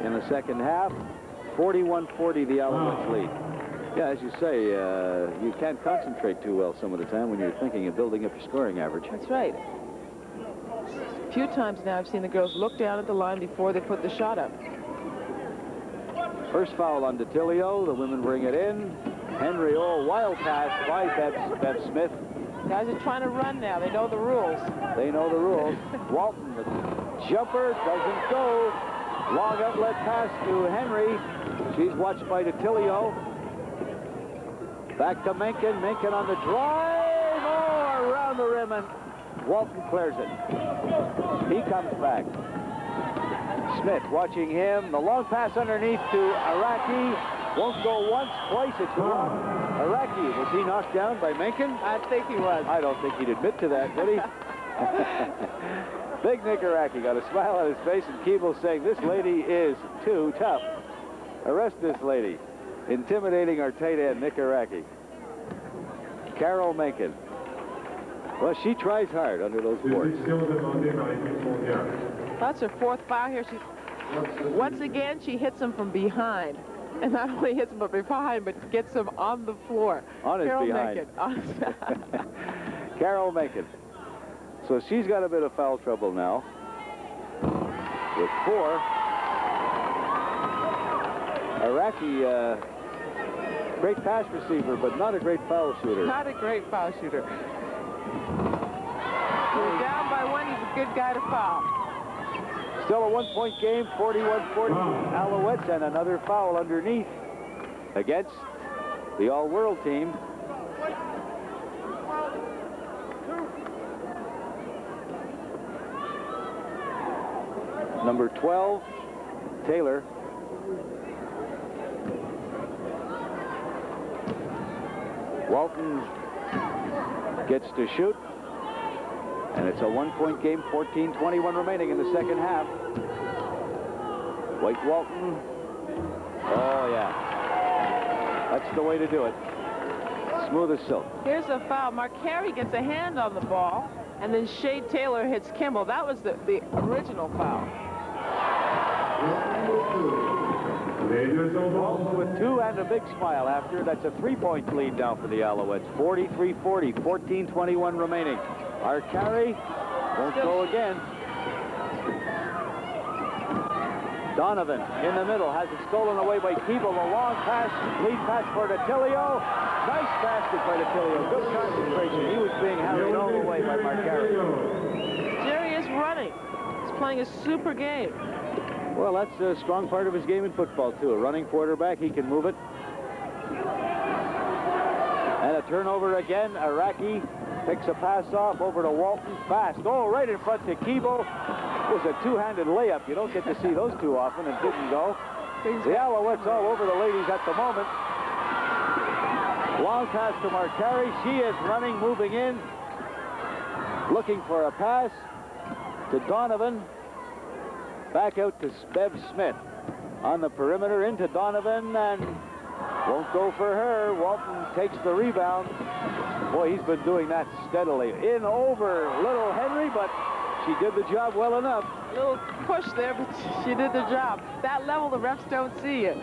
in the second half. 41-40, the Alouettes lead. Yeah, as you say, you can't concentrate too well some of the time when you're thinking of building up your scoring average. That's right. A few times now I've seen the girls look down at the line before they put the shot up. First foul on DeTilio. The women bring it in. Henry, wild pass by Bev Smith. Guys are trying to run now. They know the rules. They know the rules. Walton, the jumper, doesn't go. Long outlet pass to Henry. She's watched by DeTilio. Back to Menken. Menken on the drive. Around the rim, and Walton clears it. He comes back. Smith watching him. The long pass underneath to Araki. Won't go once, twice. It's wrong. Araki, was he knocked down by Menken? I think he was. I don't think he'd admit to that, would he? Big Nick Araki got a smile on his face, and Keeble saying, this lady is too tough. Arrest this lady. Intimidating our tight end, Nick Araki. Carol Menken. Well, she tries hard under those boards. That's her fourth foul here. Once again, she hits him from behind. And not only hits him from behind, but gets him on the floor. On his Carol behind. Menken. Carol Menken. So she's got a bit of foul trouble now. With 4. Araki, great pass receiver, but not a great foul shooter. Not a great foul shooter. He's down by 1. He's a good guy to foul. Still a 1-point game, 41-40 Alouettes, and another foul underneath against the all-world team. Number 12, Taylor. Walton gets to shoot. And it's a 1-point game, 14-21 remaining in the second half. White Walton. Oh, yeah. That's the way to do it. Smooth as silk. Here's a foul. Mark Carey gets a hand on the ball, and then Shade Taylor hits Kimball. That was the original foul. Walton with 2 and a big smile after. That's a 3-point lead now for the Alouettes. 43-40, 14-21 remaining. Our carry won't go again. Donovan in the middle has it stolen away by Keeble. A long pass, lead pass for DeTilio. Nice basket by DeTilio. Good concentration. He was being harried all the way by Mark Carey. Jerry is running. He's playing a super game. Well, that's a strong part of his game in football, too. A running quarterback, he can move it. And a turnover again. Araki picks a pass off over to Walton. Fast. Right in front to Keeble. It was a two-handed layup. You don't get to see those too often, and didn't go. The Alouettes all over the ladies at the moment. Long pass to Mark Carey. She is running, moving in. Looking for a pass to Donovan. Back out to Bev Smith on the perimeter, into Donovan, and won't go for her. Walton takes the rebound. Boy, he's been doing that steadily. In over little Henry, but she did the job well enough. A little push there, but she did the job. That level, the refs don't see you.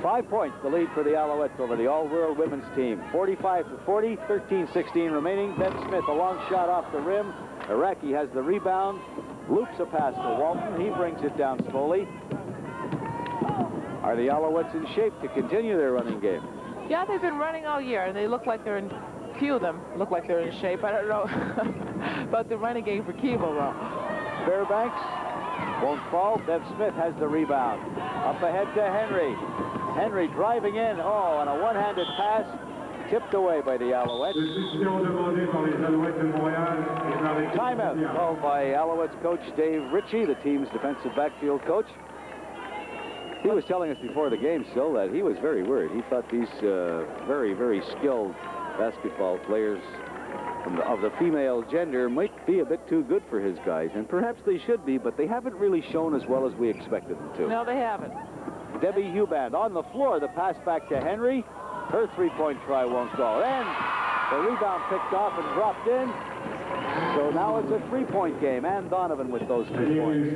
5 points, the lead for the Alouettes over the all-world women's team. 45-40, 13-16 remaining. Bev Smith, a long shot off the rim. Araki has the rebound. Loops a pass to Walton. He brings it down slowly. Are the Alouettes in shape to continue their running game? Yeah, they've been running all year, and they look like they're in, few of them look like they're in shape. I don't know about the running game for Keeble, though. Fairbanks won't fall. Bev Smith has the rebound. Up ahead to Henry. Henry driving in. Oh, and a one-handed pass tipped away by the Alouettes. Timeout called by Alouettes coach Dave Ritchie, the team's defensive backfield coach. He was telling us before the game still that he was very worried. He thought these very, very skilled basketball players of the female gender might be a bit too good for his guys, and perhaps they should be, but they haven't really shown as well as we expected them to. No, they haven't. Debbie Huband on the floor. The pass back to Henry. Her three-point try won't go. And the rebound picked off and dropped in. So now it's a three-point game. And Donovan with those 3 points.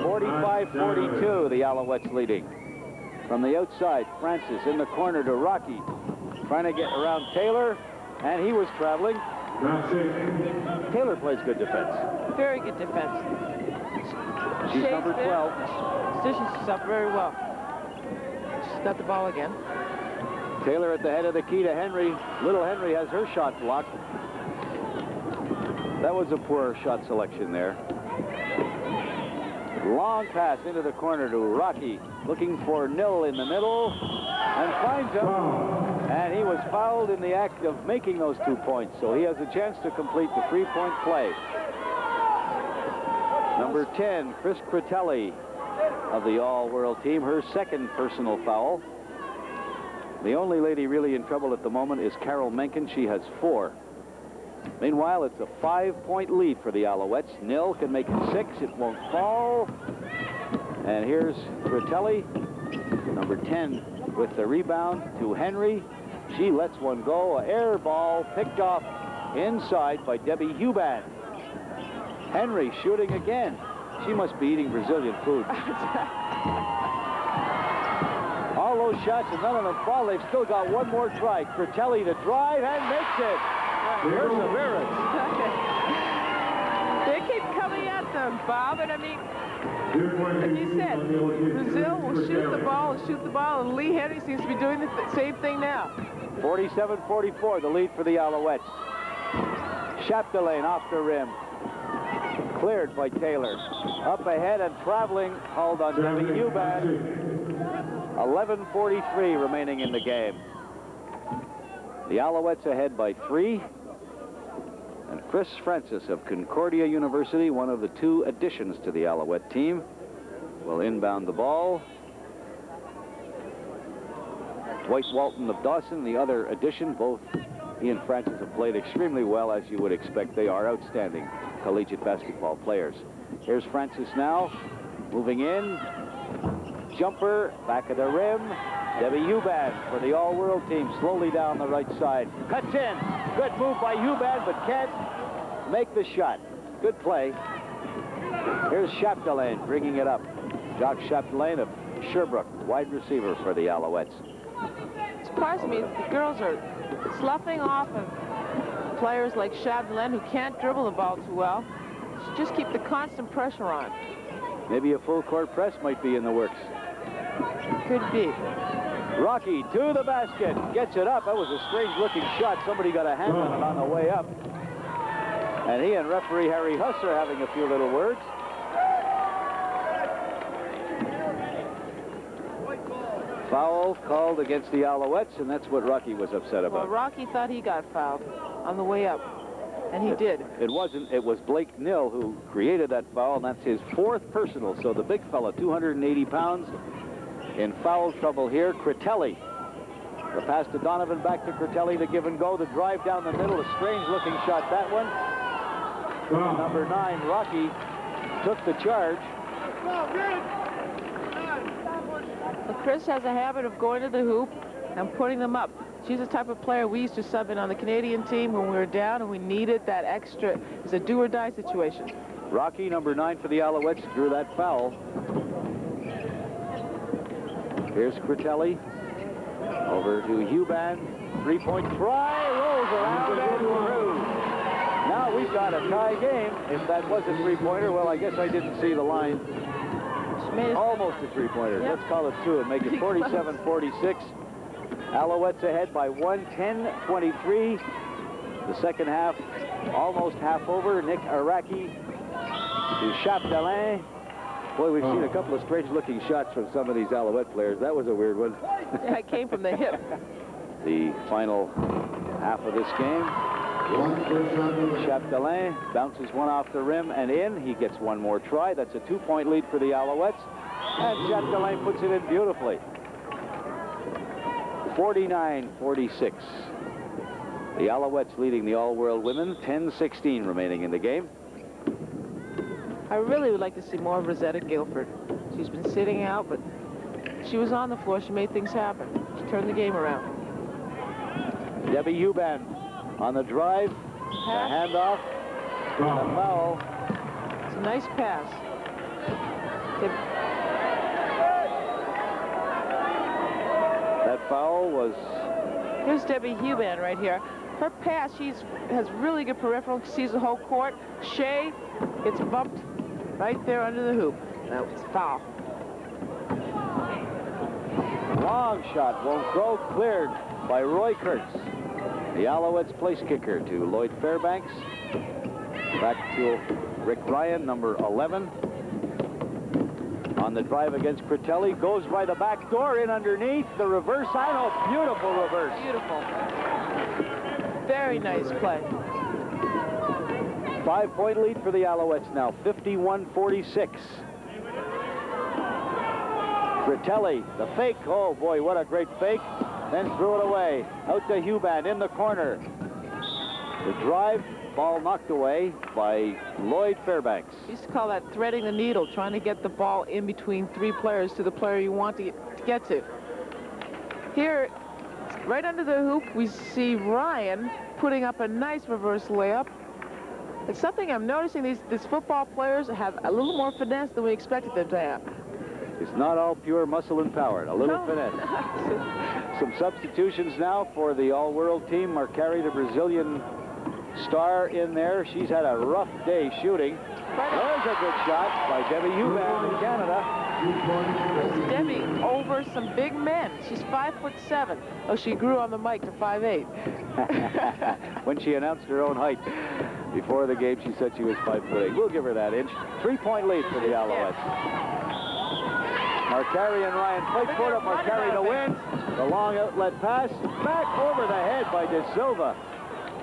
45-40 45-42, the Alouettes leading. From the outside, Francis in the corner to Rocky. Trying to get around Taylor, and he was traveling. Taylor plays good defense. Very good defense. She's number 12. Positions herself very well. She's got the ball again. Taylor at the head of the key to Henry. Little Henry has her shot blocked. That was a poor shot selection there. Long pass into the corner to Rocky, looking for Nil in the middle, and finds him. And he was fouled in the act of making those 2 points, so he has a chance to complete the 3-point play. Number 10, Chris Critelli of the all-world team, her second personal foul. The only lady really in trouble at the moment is Carol Mencken. She has 4. Meanwhile, it's a 5-point lead for the Alouettes. Nil can make it 6. It won't fall. And here's Critelli, number 10, with the rebound to Henry. She lets one go. An air ball picked off inside by Debbie Huban. Henry shooting again. She must be eating Brazilian food. All those shots and none of them fall. They've still got one more try. Critelli to drive and makes it. Perseverance. They keep coming at them, Bob, and I mean, as you said, Brazil will shoot the ball, and Lee Henry seems to be doing the same thing now. 47-44, the lead for the Alouettes. Chapdelaine off the rim. Cleared by Taylor. Up ahead and traveling, hauled on Debbie Huban. 11:43 remaining in the game. The Alouettes ahead by 3. And Chris Francis of Concordia University, one of the 2 additions to the Alouette team, will inbound the ball. Dwight Walton of Dawson, the other addition. Both he and Francis have played extremely well, as you would expect. They are outstanding collegiate basketball players. Here's Francis now, moving in. Jumper, back of the rim. Debbie Huban for the all-world team, slowly down the right side. Cuts in. Good move by Huban, but can't make the shot. Good play. Here's Chapdelaine bringing it up. Jacques Chapdelaine of Sherbrooke, wide receiver for the Alouettes. It surprised me the girls are sloughing off of players like Chapdelaine, who can't dribble the ball too well. Just keep the constant pressure on. Maybe a full court press might be in the works. Could be. Rocky to the basket, gets it up. That was a strange looking shot. Somebody got a hand on it on the way up. And he and referee Harry Huss are having a few little words. Foul called against the Alouettes, and that's what Rocky was upset about. Well, Rocky thought he got fouled on the way up, and he did. It wasn't. It was Blake Nil who created that foul, and that's his 4th personal. So the big fella, 280 pounds, in foul trouble here. Critelli. The pass to Donovan, back to Critelli to give and go. The drive down the middle, a strange-looking shot, that one. Number 9, Rocky, took the charge. Well, Chris has a habit of going to the hoop and putting them up. She's the type of player we used to sub in on the Canadian team when we were down and we needed that extra. It's a do-or-die situation. Rocky, number 9 for the Alouettes, drew that foul. Here's Critelli. Over to Huban. 3-point try. Rolls around and through. Now we've got a tie game. If that was a 3-pointer, well, I guess I didn't see the line. Almost a 3-pointer. Yep. Let's call it 2 and make it 47-46. Alouettes ahead by 1, 10-23. The second half almost half over. Nick Araki to Chapdelaine. Boy, we've seen a couple of strange-looking shots from some of these Alouette players. That was a weird one. Yeah, it came from the hip. The final half of this game. Chapdelaine bounces one off the rim and in. He gets one more try. That's a 2-point lead for the Alouettes. And Chapdelaine puts it in beautifully. 49-46. The Alouettes leading the all-world women. 10-16 remaining in the game. I really would like to see more of Rosetta Guilford. She's been sitting out, but she was on the floor. She made things happen. She turned the game around. Debbie Huban on the drive. The handoff. The foul. It's a nice pass. foul was... Here's Debbie Huban right here. Her pass, has really good peripheral, sees the whole court. Shea gets bumped right there under the hoop. That was foul. Long shot won't go. Cleared by Roy Kurtz. The Alouettes place kicker to Lloyd Fairbanks. Back to Rick Ryan, number 11. On the drive against Critelli. Goes by the back door, in underneath. The reverse. I know, beautiful reverse. Beautiful. Very nice play. 5-point lead for the Alouettes now, 51-46. Critelli, the fake. Oh, boy, what a great fake. Then threw it away. Out to Huban in the corner. The drive, ball knocked away by Lloyd Fairbanks. We used to call that threading the needle, trying to get the ball in between three players to the player you want to get to. Here, right under the hoop, we see Ryan putting up a nice reverse layup. It's something I'm noticing, these football players have a little more finesse than we expected them to have. It's not all pure muscle and power, a little finesse. Some substitutions now for the all-world team. Marcari, the Brazilian star, in there. She's had a rough day shooting. There's a good shot by Debbie Huban in Canada. Debbie over some big men. She's 5'7". Oh, she grew on the mic to 5'8". When she announced her own height before the game, she said she was 5'8". We'll give her that inch. 3-point lead for the Alouettes. Marcari and Ryan play for it. Marcari to win. The long outlet pass. Back over the head by De Silva.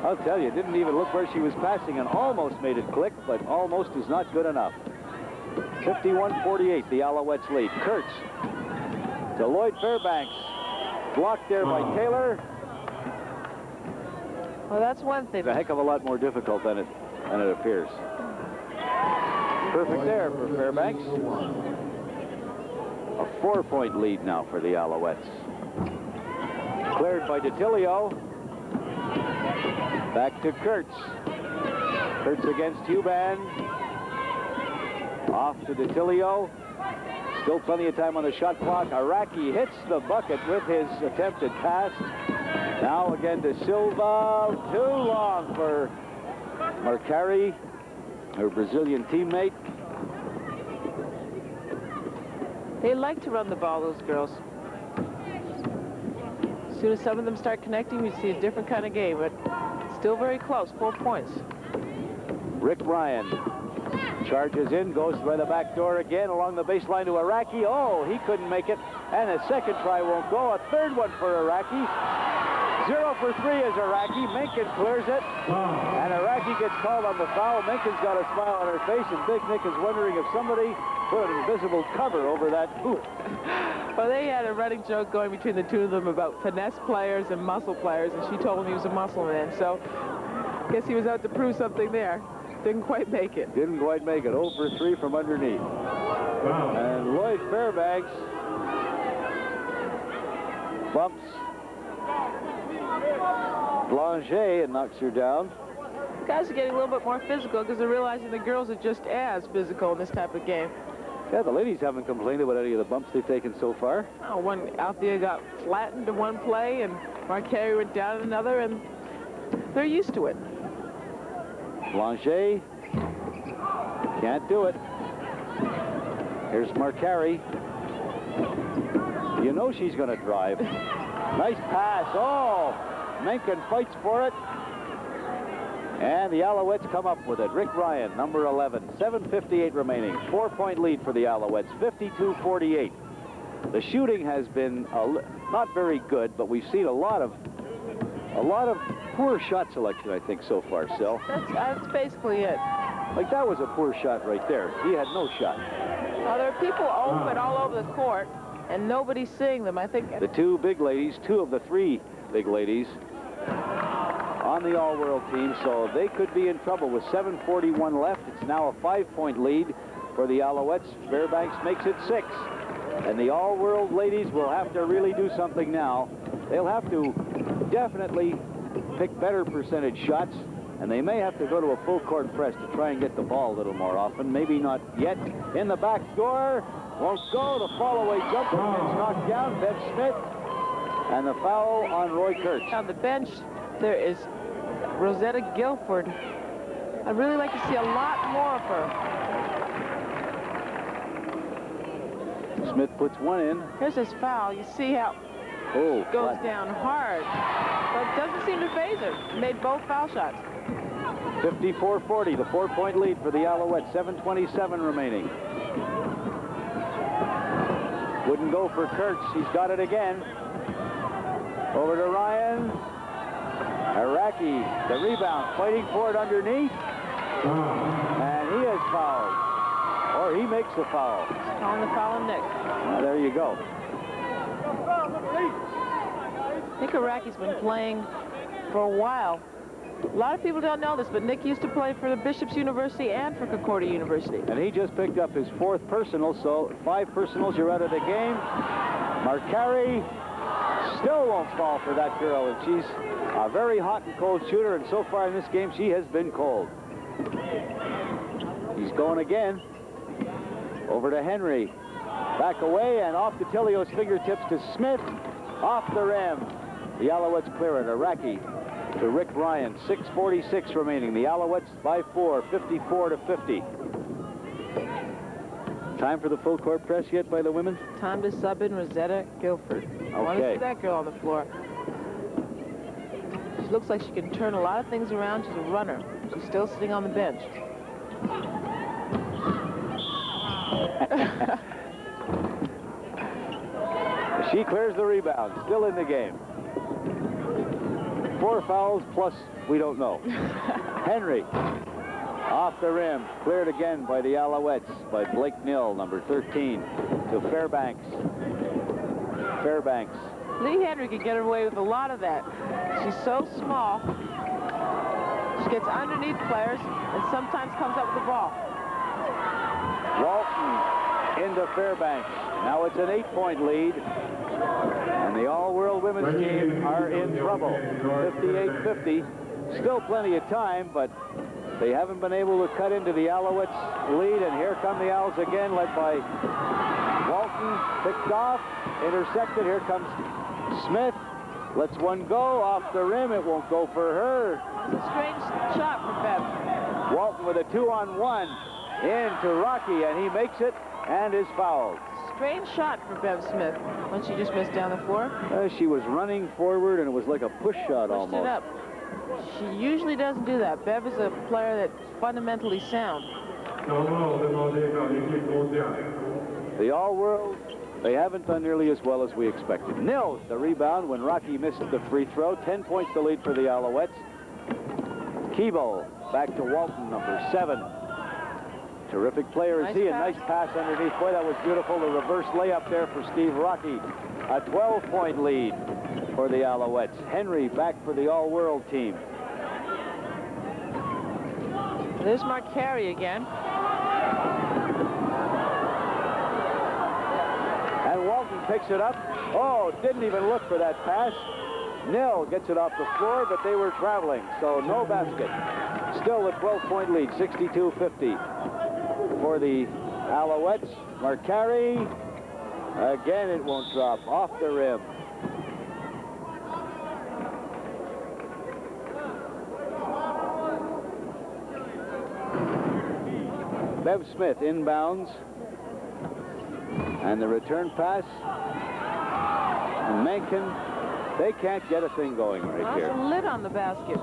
I'll tell you, didn't even look where she was passing and almost made it click, but almost is not good enough. 51-48, the Alouettes lead. Kurtz to Lloyd Fairbanks. Blocked there by Taylor. Well, that's one thing. It's a heck of a lot more difficult than it appears. Perfect there for Fairbanks. A 4-point lead now for the Alouettes. Cleared by DiTilio. Back to Kurtz. Kurtz against Huban. Off to DiTilio. Still plenty of time on the shot clock. Araki hits the bucket with his attempted pass. Now again to Silva. Too long for Marcari, her Brazilian teammate. They like to run the ball, those girls. As soon as some of them start connecting, we see a different kind of game, but still very close, 4 points. Rick Ryan charges in, goes by the back door again along the baseline to Araki. Oh, he couldn't make it, and a second try won't go. A third one for Araki. 0 for 3 is Araki. Menken clears it, and Araki gets called on the foul. Menken's got a smile on her face, and Big Nick is wondering if somebody put an invisible cover over that hoop. Well, they had a running joke going between the two of them about finesse players and muscle players, and she told him he was a muscle man, so I guess he was out to prove something there. Didn't quite make it. Didn't quite make it. 0 for 3 from underneath. And Lloyd Fairbanks bumps Blanchet and knocks her down. Guys are getting a little bit more physical because they're realizing the girls are just as physical in this type of game. Yeah, the ladies haven't complained about any of the bumps they've taken so far. Oh, one out there got flattened in one play, and Marcari went down in another, and they're used to it. Blanchet can't do it. Here's Marcari. You know she's going to drive. Nice pass. Oh, Menken fights for it. And the Alouettes come up with it. Rick Ryan, number 11. 7:58 remaining. 4-point lead for the Alouettes. 52-48. The shooting has been not very good, but we've seen a lot of poor shot selection, I think, so far, Sil. That's basically it. Like, that was a poor shot right there. He had no shot. Well, there are people open all over the court, and nobody's seeing them. I think the two big ladies, 2 of the 3 big ladies on the all-world team, so they could be in trouble with 7:41 left. It's now a 5-point lead for the Alouettes. Fairbanks makes it 6. And the all-world ladies will have to really do something now. They'll have to definitely pick better percentage shots, and they may have to go to a full-court press to try and get the ball a little more often. Maybe not yet. In the back door, won't go. The fall-away jumper gets knocked down. Bev Smith And the foul on Roy Kurtz. On the bench, there is Rosetta Guilford. I'd really like to see a lot more of her. Smith puts one in. Here's his foul. You see how Oh, goes down hard. But it doesn't seem to phase her. Made both foul shots. 54-40, the 4-point lead for the Alouettes. 7:27 remaining. Wouldn't go for Kurtz. He's got it again. Over to Ryan. Iraqi, the rebound, fighting for it underneath. And he is fouled. Or he makes a foul. Calling the foul on Nick. There you go. Nick Iraqi's been playing for a while. A lot of people don't know this, but Nick used to play for the Bishop's University and for Concordia University. And he just picked up his 4th personal, so 5 personals, you're out of the game. Marcari still won't fall for that girl, and she's a very hot and cold shooter, and so far in this game, she has been cold. He's going again. Over to Henry. Back away and off to Tilio's fingertips to Smith. Off the rim. The Alouettes clear it. Iraqi to Rick Ryan. 6:46 remaining. The Alouettes by 4, 54-50. Time for the full court press yet by the women? Time to sub in Rosetta Guilford. I want to see that girl on the floor. She looks like she can turn a lot of things around. She's a runner. She's still sitting on the bench. She clears the rebound. Still in the game. 4 fouls plus we don't know. Henry off the rim. Cleared again by the Alouettes by Blake Nill, number 13, to Fairbanks. Fairbanks. Lee Henry can get away with a lot of that. She's so small. She gets underneath players and sometimes comes up with the ball. Walton into Fairbanks. Now it's an 8-point lead. And the all-world women's team are in trouble. 58-50. Still plenty of time, but they haven't been able to cut into the Alouettes' lead. And here come the Owls again, led by Walton. Picked off, intercepted. Here comes Smith. Lets one go off the rim. It won't go for her. It's a strange shot for Bev. Walton with a 2-on-1 into Rocky, and he makes it and is fouled. Strange shot for Bev Smith when she just missed down the floor. She was running forward, and it was like a push shot almost. Pushed it up. She usually doesn't do that. Bev is a player that's fundamentally sound. The all-world, they haven't done nearly as well as we expected. Nil, the rebound when Rocky missed the free throw. 10 points the lead for the Alouettes. Keeble back to Walton, number 7. Terrific player is he. A nice pass underneath. Boy, that was beautiful. The reverse layup there for Steve Rocky. A 12-point lead for the Alouettes. Henry back for the all-world team. There's Mark Carey again. And Walton picks it up. Oh, didn't even look for that pass. Nill gets it off the floor, but they were traveling, so no basket. Still a 12-point lead, 62-50 for the Alouettes. Marcari, again it won't drop, off the rim. Bev Smith inbounds. And the return pass. And Mencken, they can't get a thing going right here. There's a lid on the basket.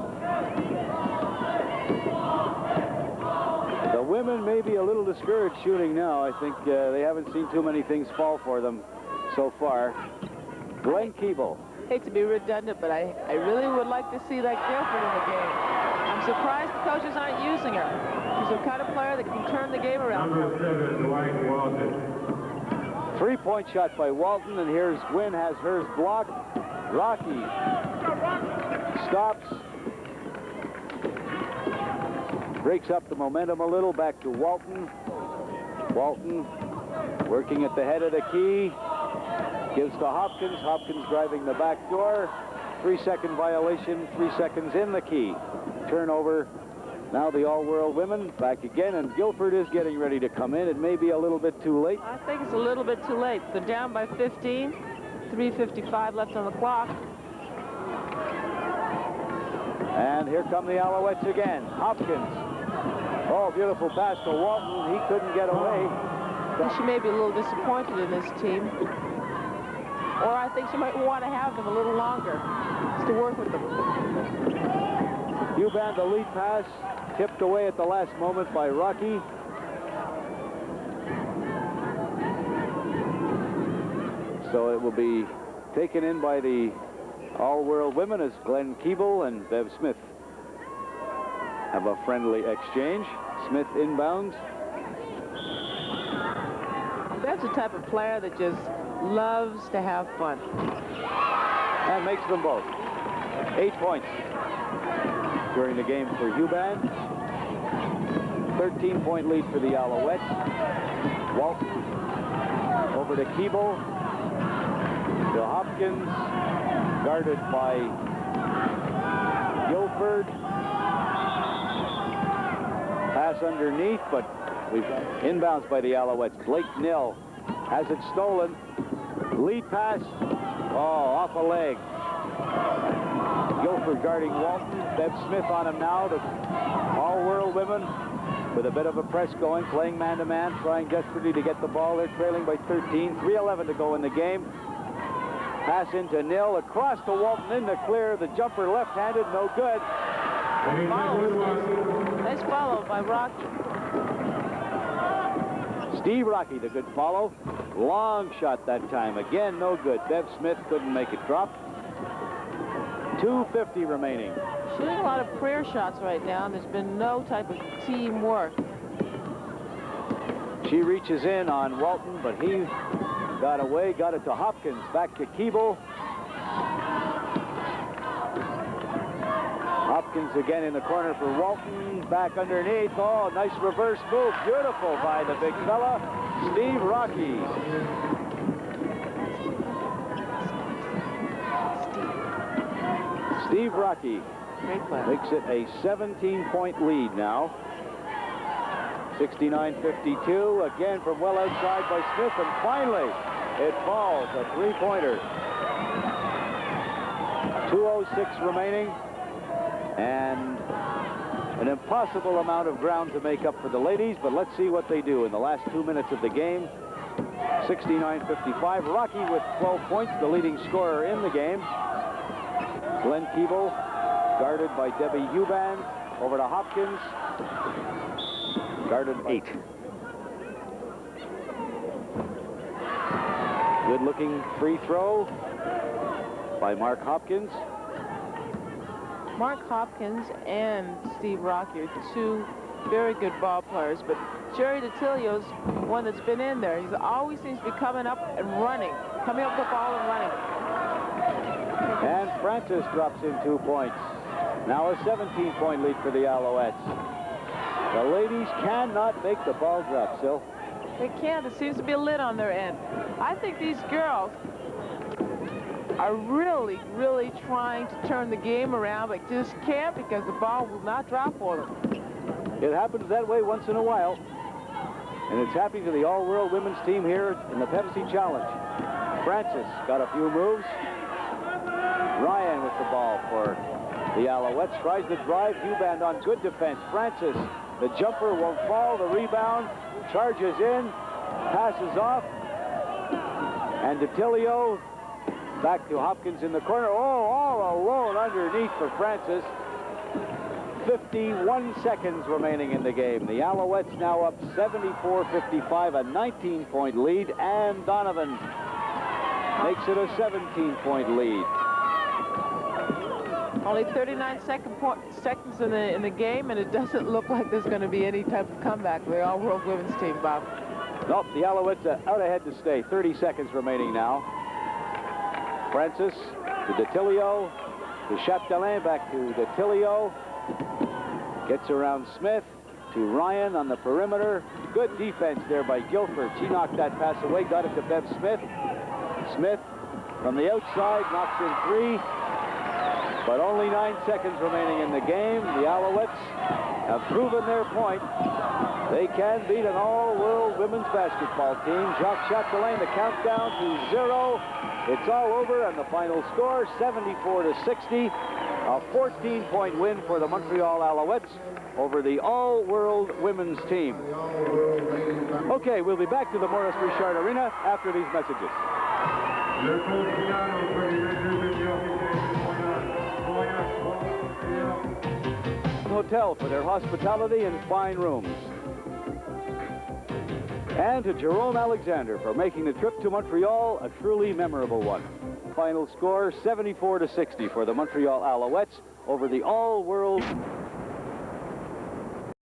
The women may be a little discouraged shooting now. I think they haven't seen too many things fall for them so far. Glenn Keeble. Hate to be redundant, but I really would like to see that Guilford in the game. I'm surprised the coaches aren't using her. She's the kind of player that can turn the game around. 3-point shot by Walton, and here's Gwynn has hers blocked. Rocky stops. Breaks up the momentum a little, back to Walton. Walton working at the head of the key. Gives to Hopkins. Hopkins driving the back door. 3-second violation, 3 seconds in the key. Turnover. Now the all-world women back again, and Guilford is getting ready to come in. It may be a little bit too late. I think it's a little bit too late. They're down by 15. 3:55 left on the clock. And here come the Alouettes again. Hopkins. Oh, beautiful pass to Walton. He couldn't get away. She may be a little disappointed in this team. Or I think she might want to have them a little longer just to work with them. Huban, the lead pass, tipped away at the last moment by Rocky. So it will be taken in by the All-World Women as Glenn Keeble and Bev Smith have a friendly exchange. Smith inbounds. That's the type of player that just loves to have fun. And makes them both. 8 points during the game for Huban. 13-point lead for the Alouettes. Walton over to Keeble. To Hopkins. Guarded by Guilford. Pass underneath, but we've inbounds by the Alouettes. Blake Nill has it stolen. Lead pass. Oh, off a leg. Guilford guarding Walton. Bev Smith on him now. The All-World Women with a bit of a press going, playing man-to-man, trying desperately to get the ball. They're trailing by 13. 3:11 to go in the game. Pass into Nill, across to Walton, in the clear. The jumper left-handed, no good. Nice follow by Rocky. Steve Rocky, the good follow. Long shot that time. Again, no good. Bev Smith couldn't make it drop. 2:50 remaining. Shooting a lot of prayer shots right now, and there's been no type of teamwork. She reaches in on Walton, but he got away, got it to Hopkins. Back to Keeble. Hopkins again in the corner for Walton. Back underneath. Oh, nice reverse move. Beautiful by the big fella, Steve Rocky. Steve Rocky makes it a 17-point lead now. 69-52, again from well outside by Smith, and finally it falls, a three-pointer. 2:06 remaining, and an impossible amount of ground to make up for the ladies, but let's see what they do in the last 2 minutes of the game. 69-55, Rocky with 12 points, the leading scorer in the game. Glenn Keeble, guarded by Debbie Huban, over to Hopkins. Guarded 8. Good-looking free throw by Mark Hopkins. Mark Hopkins and Steve Rocky are two very good ball players, but Jerry DiTilio's one that's been in there. He always seems to be coming up and running, coming up with the ball and running. And Francis drops in 2 points. Now a 17-point lead for the Alouettes. The ladies cannot make the ball drop, Sil. They can't. There seems to be a lid on their end. I think these girls are really, really trying to turn the game around, but just can't because the ball will not drop for them. It happens that way once in a while. And it's happening to the All-World Women's team here in the Pepsi Challenge. Francis got a few moves. Ryan with the ball for the Alouettes. Tries to drive. Huban on good defense. Francis, the jumper won't fall. The rebound. Charges in. Passes off. And DiTilio back to Hopkins in the corner. Oh, all alone underneath for Francis. 51 seconds remaining in the game. The Alouettes now up 74-55, a 19-point lead, and Donovan makes it a 17-point lead. Only 39 seconds in the game, and it doesn't look like there's going to be any type of comeback for the All-World Women's team, Bob. Nope, the Alouettes are out ahead to stay. 30 seconds remaining now. Francis to DiTilio, to Chapdelaine, back to DiTilio. Gets around Smith to Ryan on the perimeter. Good defense there by Guilford. She knocked that pass away, got it to Bev Smith. Smith from the outside knocks in 3. But only 9 seconds remaining in the game. The Alouettes have proven their point. They can beat an all-world women's basketball team. Jacques Chapdelaine, the countdown to 0. It's all over, and the final score, 74-60. A 14-point win for the Montreal Alouettes over the all-world women's team. Okay, we'll be back to the Maurice Richard Arena after these messages. Hotel for their hospitality and fine rooms. And to Jerome Alexander for making the trip to Montreal a truly memorable one. Final score, 74-60 for the Montreal Alouettes over the all-world